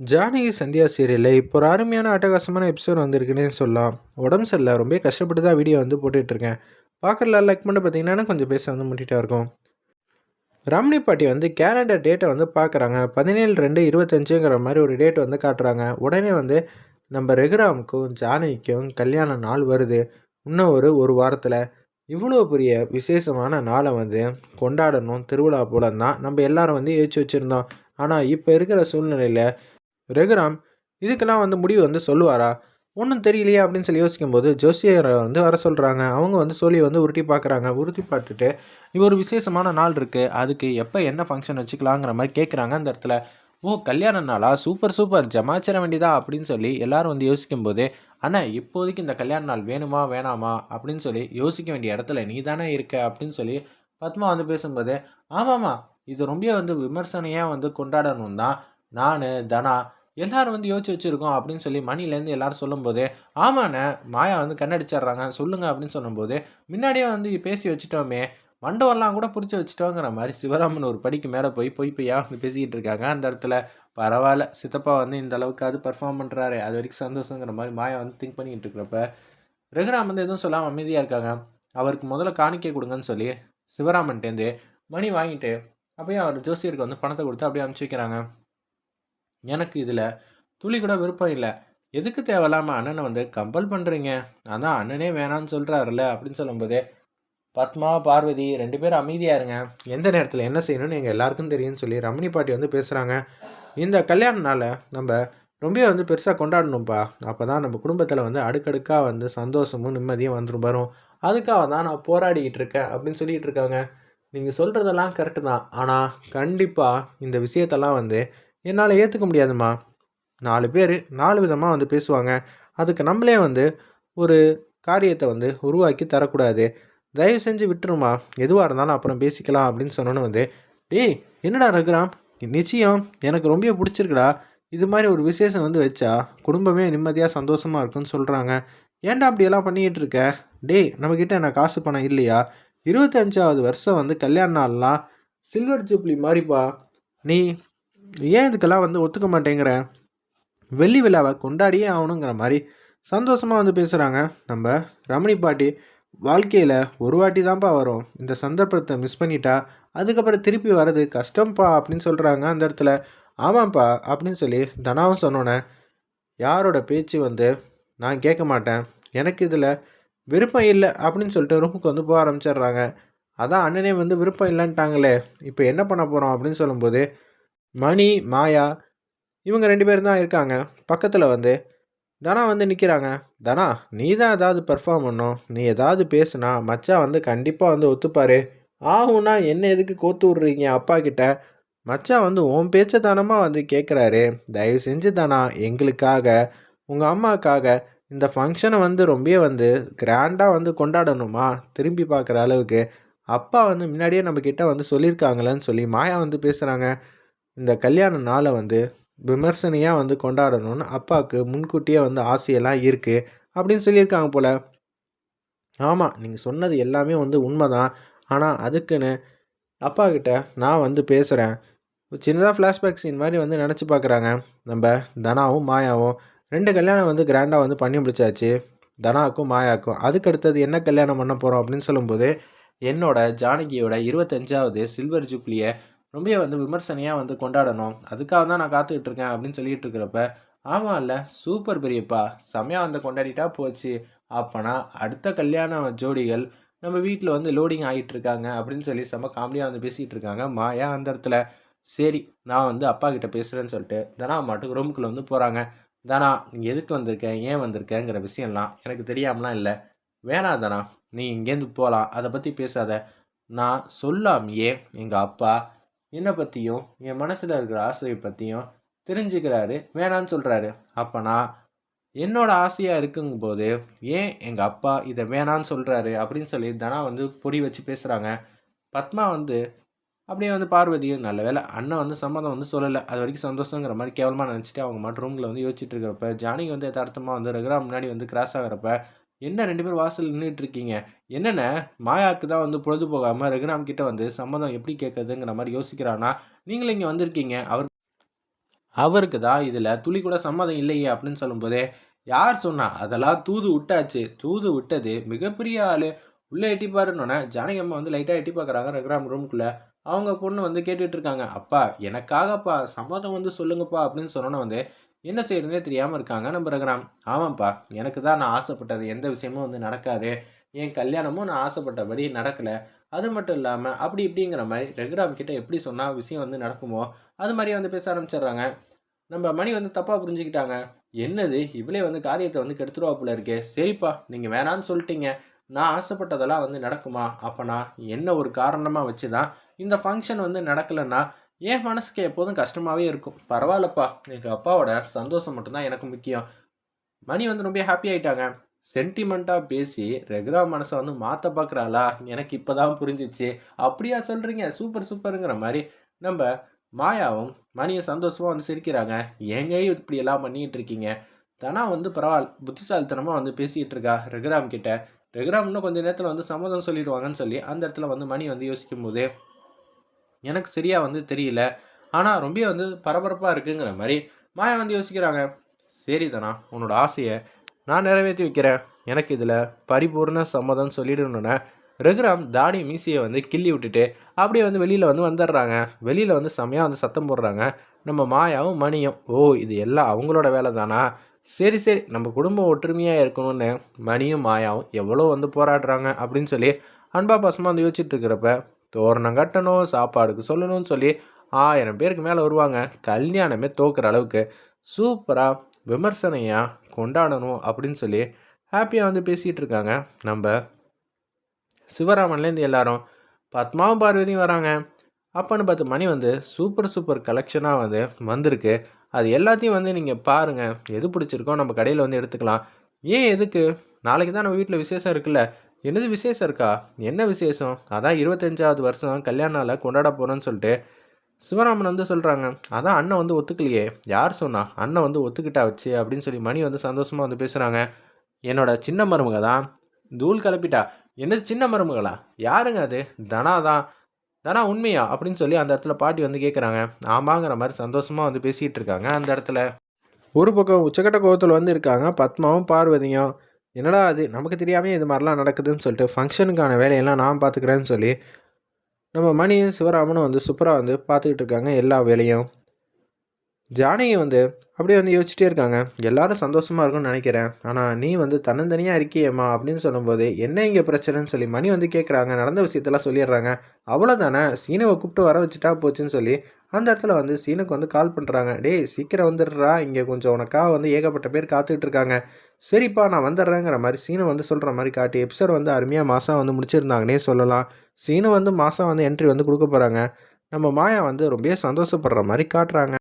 ஜானகி சந்தியா சீரியலில் இப்போ ஒரு அருமையான அட்டகாசமான எபிசோட் வந்திருக்குன்னே சொல்லலாம். உடம்பு சரியில்லை, ரொம்ப கஷ்டப்பட்டு தான் வீடியோ வந்து போட்டுட்ருக்கேன். பார்க்குறல லைக் பண்ணி பார்த்தீங்கன்னா கொஞ்சம் பேச வந்து முட்டிகிட்டா இருக்கும். ரம்னி பாட்டி வந்து கேலண்டர் டேட்டை வந்து பார்க்குறாங்க. 17/2/25ங்கிற மாதிரி ஒரு டேட் வந்து காட்டுறாங்க. உடனே வந்து நம்ம ரெகுராமுக்கும் ஜானகிக்கும் கல்யாண நாள் வருது. இன்னும் ஒரு வாரத்தில் இவ்வளோ பெரிய விசேஷமான நாளை வந்து கொண்டாடணும், திருவிழா போல தான் நம்ம எல்லாரும் வந்து யோசிச்சு வச்சுருந்தோம். ஆனால் இப்போ இருக்கிற சூழ்நிலையில் ரகுராம் இதுக்கெல்லாம் வந்து முடிவு வந்து சொல்லுவாரா? ஒன்றும் தெரியலையே அப்படின்னு சொல்லி யோசிக்கும்போது ஜோசியரை வந்து வர சொல்கிறாங்க. அவங்க வந்து சொல்லி வந்து உருட்டி பார்க்குறாங்க. உருட்டி பார்த்துட்டு ஒரு விசேஷமான நாள் இருக்குது, அதுக்கு எப்போ என்ன ஃபங்க்ஷன் வச்சுக்கலாங்கிற மாதிரி கேட்குறாங்க அந்த இடத்துல. ஓ, கல்யாண நாளா? சூப்பர் சூப்பர், ஜமாச்சிட வேண்டியதா அப்படின்னு சொல்லி எல்லாரும் வந்து யோசிக்கும்போது, அண்ணா இப்போதைக்கு இந்த கல்யாண நாள் வேணுமா வேணாமா அப்படின்னு சொல்லி யோசிக்க வேண்டிய இடத்துல நீ தானே இருக்க அப்படின்னு சொல்லி பத்மா வந்து பேசும்போது, ஆமாம்மா, இது ரொம்ப வந்து விமர்சனையாக வந்து கொண்டாடணும் தான் நான் தனா எல்லாரும் வந்து யோசிச்சு வச்சுருக்கோம் அப்படின்னு சொல்லி மணிலேருந்து எல்லாரும் சொல்லும்போது, ஆமாண்ணே, மாயா வந்து கண்ணடிச்சிட்றாங்க சொல்லுங்கள் அப்படின்னு சொல்லும்போது, முன்னாடியே வந்து பேசி வச்சுட்டோமே, மண்டபம்லாம் கூட பிடிச்சி வச்சுட்டோங்கிற மாதிரி சிவராமன் ஒரு படிக்கு மேலே போய் பொய்யா வந்து பேசிக்கிட்டு இருக்காங்க அந்த இடத்துல. பரவாயில்ல, சித்தப்பா வந்து இந்த அளவுக்காவது பர்ஃபார்ம் பண்ணுறாரு, அது வரைக்கும் சந்தோஷங்கிற மாதிரி மாயா வந்து திங்க் பண்ணிக்கிட்டு இருக்கிறப்ப ரகுராம் வந்து எதுவும் சொல்லாமல் அமைதியாக இருக்காங்க. அவருக்கு முதல்ல காணிக்கை கொடுங்கன்னு சொல்லி சிவராமன்ட்டேருந்து மணி வாங்கிட்டு அப்படியே அவர் ஜோசியருக்கு வந்து பணத்தை கொடுத்து அப்படியே அனுப்பிச்சி வைக்கிறாங்க. எனக்கு இதில் துளி கூட விருப்பம் இல்லை. எதுக்கு தேவையில்லாமல் அண்ணனை வந்து கம்பல் பண்ணுறீங்க? அதான் அண்ணனே வேணான்னு சொல்கிறாருல்ல அப்படின்னு சொல்லும்போது, பத்மா பார்வதி 2 பேரும் அமைதியாக இருங்க, எந்த நேரத்தில் என்ன செய்யணும்னு எங்கள் எல்லாருக்கும் தெரியும்னு சொல்லி ரமணி பாட்டி வந்து பேசுகிறாங்க. இந்த கல்யாணனால நம்ம ரொம்ப வந்து பெருசாக கொண்டாடணும்ப்பா. அப்போ தான் நம்ம குடும்பத்தில் வந்து அடுக்கடுக்காக வந்து சந்தோஷமும் நிம்மதியும் வந்துடும் வரும். அதுக்காக தான் நான் போராடிக்கிட்டு இருக்கேன் அப்படின்னு சொல்லிகிட்டு இருக்காங்க. நீங்கள் சொல்கிறதெல்லாம் கரெக்டு தான். ஆனால் கண்டிப்பாக இந்த விஷயத்தெல்லாம் வந்து என்னால் ஏற்றுக்க முடியாதும்மா. 4 பேர் 4 விதமாக வந்து பேசுவாங்க. அதுக்கு நம்மளே வந்து ஒரு காரியத்தை வந்து உருவாக்கி தரக்கூடாது. தயவு செஞ்சு விட்டுருமா, எதுவாக இருந்தாலும் அப்புறம் பேசிக்கலாம் அப்படின்னு சொன்னோன்னு வந்து, டேய் என்னடா ரகுராம், நிச்சயம் எனக்கு ரொம்ப பிடிச்சிருக்குடா. இது மாதிரி ஒரு விசேஷம் வந்து வச்சா குடும்பமே நிம்மதியாக சந்தோஷமாக இருக்குன்னு சொல்கிறாங்க. ஏன்டா அப்படியெல்லாம் பண்ணிக்கிட்டு இருக்க? டேய் நம்மக்கிட்ட என்ன காசு பணம் இல்லையா? 25வது வருஷம் வந்து கல்யாண நாள்லாம் சில்வர் ஜூப்ளி மாதிரிப்பா. நீ ஏன் இதுக்கெல்லாம் வந்து ஒத்துக்க மாட்டேங்கிற? வெள்ளி விழாவை கொண்டாடியே ஆகணுங்கிற மாதிரி சந்தோஷமாக வந்து பேசுகிறாங்க நம்ம ரமணி பாட்டி. வாழ்க்கையில் ஒரு வாட்டி தான்ப்பா வரும், இந்த சந்தர்ப்பத்தை மிஸ் பண்ணிட்டா அதுக்கப்புறம் திருப்பி வர்றது கஷ்டம்ப்பா அப்படின்னு சொல்கிறாங்க அந்த இடத்துல. ஆமாம்ப்பா அப்படின்னு சொல்லி தனாவும் சொன்னோன்னே, யாரோட பேச்சு வந்து நான் கேட்க மாட்டேன், எனக்கு இதில் விருப்பம் இல்லை அப்படின்னு சொல்லிட்டு ரூமுக்கு வந்து போக ஆரம்பிச்சிடுறாங்க. அதான் அண்ணனே வந்து விருப்பம் இல்லைன்ட்டாங்களே, இப்போ என்ன பண்ண போகிறோம் அப்படின்னு சொல்லும்போது, மணி மாயா இவங்க 2 பேரும் தான் இருக்காங்க. பக்கத்தில் வந்து தனா வந்து நிற்கிறாங்க. தனா, நீ தான் ஏதாவது பெர்ஃபார்ம் பண்ணணும், நீ ஏதாவது பேசுனா மச்சான் வந்து கண்டிப்பாக வந்து ஒத்துப்பார். ஆகும்னா என்ன எதுக்கு கோத்து விட்றீங்க அப்பா கிட்ட? மச்சான் வந்து உன் பேச்சை தானமாக வந்து கேட்குறாரு. தயவு செஞ்சு தானா எங்களுக்காக உங்கள் அம்மாவுக்காக இந்த ஃபங்க்ஷனை வந்து ரொம்ப வந்து கிராண்டாக வந்து கொண்டாடணுமா திரும்பி பார்க்குற அளவுக்கு அப்பா வந்து முன்னாடியே நம்மக்கிட்ட வந்து சொல்லியிருக்காங்களேன்னு சொல்லி மாயா வந்து பேசுகிறாங்க. இந்த கல்யாண நாளை வந்து விமர்சனையாக வந்து கொண்டாடணும்னு அப்பாவுக்கு முன்கூட்டியே வந்து ஆசையெல்லாம் இருக்குது அப்படின்னு சொல்லியிருக்காங்க போல். ஆமாம், நீங்கள் சொன்னது எல்லாமே வந்து உண்மை தான். ஆனால் அதுக்குன்னு அப்பா கிட்ட நான் வந்து பேசுகிறேன். சின்னதாக ஃப்ளாஷ்பேக் சீன் மாதிரி வந்து நினச்சி பார்க்குறாங்க நம்ம தனாவும் மாயாவும். 2 கல்யாணம் வந்து கிராண்டாக வந்து பண்ணி முடிச்சாச்சு, தனாவுக்கும் மாயாவுக்கும். அதுக்கு அடுத்தது என்ன கல்யாணம் பண்ண போகிறோம் அப்படின்னு சொல்லும்போது, என்னோட ஜானகியோட 25வது சில்வர் ஜூப்ளியை ரொம்ப வந்து விமர்சனையாக வந்து கொண்டாடணும், அதுக்காக தான் நான் காத்துக்கிட்டு இருக்கேன் அப்படின்னு சொல்லிட்டு இருக்கிறப்ப, ஆமாம் இல்லை, சூப்பர் பெரியப்பா, செம்மையாக வந்து கொண்டாடிட்டா போச்சு. அப்போனா அடுத்த கல்யாண ஜோடிகள் நம்ம வீட்டில் வந்து லோடிங் ஆகிட்டு இருக்காங்க அப்படின்னு சொல்லி செம்ம காமெடியாக வந்து பேசிகிட்டு இருக்காங்க மாயா அந்த இடத்துல. சரி, நான் வந்து அப்பா கிட்ட பேசுகிறேன்னு சொல்லிட்டு தனா மாட்டுக்கு ரூமுக்குள்ளே வந்து போகிறாங்க. தனா, நீ எதுக்கு வந்திருக்கேன், ஏன் வந்திருக்கேங்கிற விஷயம்லாம் எனக்கு தெரியாமலாம் இல்லை. வேணாம் தனா, நீ இங்கேருந்து போகலாம், அதை பற்றி பேசாத. நான் சொல்லாமையே எங்கள் அப்பா என்னை பற்றியும் என் மனசில் இருக்கிற ஆசையை பற்றியும் தெரிஞ்சுக்கிறாரு, வேணான்னு சொல்கிறாரு. அப்போ நான் என்னோட ஆசையாக இருக்குங்கும்போது ஏன் எங்கள் அப்பா இதை வேணான்னு சொல்கிறாரு அப்படின்னு சொல்லி தனா வந்து பொடி வச்சு பேசுகிறாங்க. பத்மா வந்து அப்படியே வந்து பார்வதியும் நல்ல வேலை அண்ணன் வந்து சம்மதம் வந்து சொல்லலை, அது வரைக்கும் சந்தோஷங்கிற மாதிரி கேவலமாக நினச்சிட்டு அவங்க மட்டும் ரூமில் வந்து யோசிச்சுட்டு இருக்கிறப்ப ஜானகி வந்து யதார்த்தமாக வந்து ரகுராம் முன்னாடி வந்து கிராஸ் ஆகிறப்ப, என்ன 2 பேர் வாசல் நின்றுட்டு இருக்கீங்க, என்னென்ன மாயாவுக்கு தான் வந்து பொழுது போகாமல் ரகுராம் கிட்ட வந்து சம்மதம் எப்படி கேட்குறதுங்கிற மாதிரி யோசிக்கிறானா, நீங்களும் இங்கே வந்திருக்கீங்க, அவர் அவருக்கு தான் இதில் துளி கூட சம்மதம் இல்லையே அப்படின்னு சொல்லும்போதே, யார் சொன்னா? அதெல்லாம் தூது விட்டாச்சு. தூது விட்டது மிகப்பெரிய ஆளு. உள்ளே எட்டி பாருன்னோனே, ஜானகி அம்மா வந்து லைட்டா எட்டி பார்க்குறாங்க ரகுராம் ரூமுக்குள்ள. அவங்க பொண்ணு வந்து கேட்டுட்டு இருக்காங்க. "அப்பா எனக்காகப்பா சம்மதம் வந்து சொல்லுங்கப்பா" அப்படின்னு சொன்னோனே வந்து, என்ன செய்யறதுன்னே தெரியாம இருக்காங்க நம்ம ரகுராம். "ஆமாம்ப்பா, எனக்கு தான் நான் ஆசைப்பட்டது எந்த விஷயமும் வந்து நடக்காது. என் கல்யாணமும் நான் ஆசைப்பட்டபடி நடக்கல. அது மட்டும் இல்லாம அப்படி இப்படிங்கிற மாரி ரகுராம் கிட்ட எப்படி சொன்னா விஷயம் வந்து நடக்குமோ, அது மாரியே வந்து பேச ஆரம்பிச்சுடுறாங்க. நம்ம மணி வந்து தப்பா புரிஞ்சுக்கிட்டாங்க. என்னது இவளே வந்து காரியத்த வந்து கெடுத்துருவா போல இருக்கே. சரிப்பா, நீங்க வேணான்னு சொல்ட்டீங்க. நான் ஆசைப்பட்டதெல்லாம் வந்து நடக்குமா? அப்பனா என்ன ஒரு காரணமா வச்சு தான் இந்த ஃபங்ஷன் வந்து நடக்கலன்னா, என் மனசுக்கு எப்போதும் கஷ்டமாவே இருக்கும். பரவால்லப்பா, எங்க அப்பாவோட சந்தோஷம் மட்டும் தான் எனக்கு முக்கியம். மணி வந்து ரொம்ப ஹாப்பி ஆயிட்டாங்க. சென்டிமெண்ட்டா பேசி ரகுராம் மனச வந்து மாத்த பார்க்குறாளா? எனக்கு இப்ப தான் புரிஞ்சுச்சு. அப்படியா சொல்றீங்க? சூப்பர் சூப்பர்ங்கிற மாரி நம்ப மாயாவும், மணியும் சந்தோஷமா வந்து சிரிக்கிறாங்க. ஏங்க இப்படியெல்லாம் பண்ணிட்டு இருக்கீங்க? தனா வந்து புத்திசாலித்தனமா வந்து பேசிட்டு இருக்கா ரகுராம் கிட்ட. ரகுராம் இன்னும் கொஞ்ச நேரத்துல வந்து சம்மதம் சொல்லிடுவாங்கன்னு சொல்லி, அந்த இடத்துல வந்து மணி வந்து யோசிக்கும்போது, எனக்கு சரியா வந்து தெரியல. ஆனா ரொம்ப வந்து பரபரப்பா இருக்குங்கிற மாரி மாயா வந்து யோசிக்கிறாங்க. சரி தனா, உன்னோட ஆசைய நான் நிறைவேத்தி வைக்கிறேன். எனக்கு இதில் பரிபூர்ண சம்மதம் சொல்லிடணுன்னே ரகுராம் தாடி மீசையை வந்து கிள்ளி விட்டுட்டு அப்படியே வந்து வெளியில் வந்து வந்துடுறாங்க. வெளியில் வந்து செம்மையாக வந்து சத்தம் போடுறாங்க. நம்ம மாயாவும் மணியும், ஓ இது எல்லாம் அவங்களோட வேலை தானா? சரி சரி, நம்ம குடும்பம் ஒற்றுமையாக இருக்கணும்னு மணியும் மாயாவும் எவ்வளோ வந்து போராடுறாங்க அப்படின்னு சொல்லி அன்பா பாசமாக வந்து யோசிச்சுட்டு இருக்கிறப்ப, தோரணம் கட்டணும், சாப்பாடுக்கு சொல்லணும்னு சொல்லி 1000 பேருக்கு மேலே வருவாங்க. கல்யாணமே தோக்குற அளவுக்கு சூப்பராக விமர்சனையாக கொண்டாடணும் அப்படின்னு சொல்லி ஹாப்பியாக வந்து பேசிகிட்டு இருக்காங்க நம்ம சிவராமன்லேருந்து எல்லாரும். பத்மாவும் பார்வதியும் வராங்க. அப்போன்னு பார்த்து மணி வந்து சூப்பர் சூப்பர் கலெக்ஷனாக வந்து வந்திருக்கு. அது எல்லாத்தையும் வந்து நீங்கள் பாருங்கள். எது பிடிச்சிருக்கோ நம்ம கடையில் வந்து எடுத்துக்கலாம். ஏன் எதுக்கு? நாளைக்கு தான் நம்ம வீட்டில் விசேஷம் இருக்குல்ல. என்னது விசேஷம் இருக்கா? என்ன விசேஷம்? அதான் 25வது வருஷம் கல்யாண நாளை கொண்டாட போகிறோன்னு சொல்லிட்டு சிவராமன் வந்து சொல்கிறாங்க. அதான் அண்ணன் வந்து ஒத்துக்கலையே. யார் சொன்னா? அண்ணன் வந்து ஒத்துக்கிட்டா வச்சு அப்படின்னு சொல்லி மணி வந்து சந்தோஷமாக வந்து பேசுகிறாங்க. என்னோட சின்ன மருமக தான் தூள் கிளப்பிட்டா. என்னது சின்ன மருமகளா? யாருங்க அது? தனா தான். தனா உண்மையா? அப்படின்னு சொல்லி அந்த இடத்துல பாட்டி வந்து கேட்குறாங்க. ஆமாங்கிற மாதிரி சந்தோஷமாக வந்து பேசிகிட்டு இருக்காங்க அந்த இடத்துல. ஒரு பக்கம் உச்சக்கட்ட கோவத்தில் வந்து இருக்காங்க பத்மாவும் பார்வதியும். என்னடா அது நமக்கு தெரியாமல் இது மாதிரிலாம் நடக்குதுன்னு சொல்லிட்டு ஃபங்க்ஷனுக்கான வேலையெல்லாம் நான் பார்த்துக்கிறேன்னு சொல்லி நம்ம மணியும் சிவராமனும் வந்து சூப்பராக வந்து பார்த்துக்கிட்டு இருக்காங்க எல்லா வேலையும். ஜானகி வந்து அப்படியே வந்து யோசிச்சுட்டே இருக்காங்க. எல்லாரும் சந்தோஷமாக இருக்கும்னு நினைக்கிறேன். ஆனால் நீ வந்து தன்னந்தனியாக இருக்கியேம்மா அப்படின்னு சொல்லும்போது, என்ன இங்கே பிரச்சனைன்னு சொல்லி மணி வந்து கேட்குறாங்க. நடந்த விஷயத்தெல்லாம் சொல்லிடுறாங்க. அவ்வளோதானே, சீனுவை கூப்பிட்டு வர வச்சுட்டா போச்சுன்னு சொல்லி அந்த இடத்துல வந்து சீனுக்கு வந்து கால் பண்ணுறாங்க. டேய் சீக்கிரம் வந்துடுறா, இங்கே கொஞ்சம் உனக்காக வந்து ஏகப்பட்ட பேர் காத்துக்கிட்டு இருக்காங்க. சரிப்பா நான் வந்துடுறேங்கிற மாதிரி சீனு வந்து சொல்கிற மாதிரி காட்டி எபிசோட் வந்து அருமையாக மாதம் வந்து முடிச்சிருந்தாங்கன்னே சொல்லலாம். சீனு வந்து மாதம் வந்து என்ட்ரி வந்து கொடுக்க போகிறாங்க. நம்ம மாயா வந்து ரொம்ப சந்தோஷப்படுற மாதிரி காட்டுறாங்க.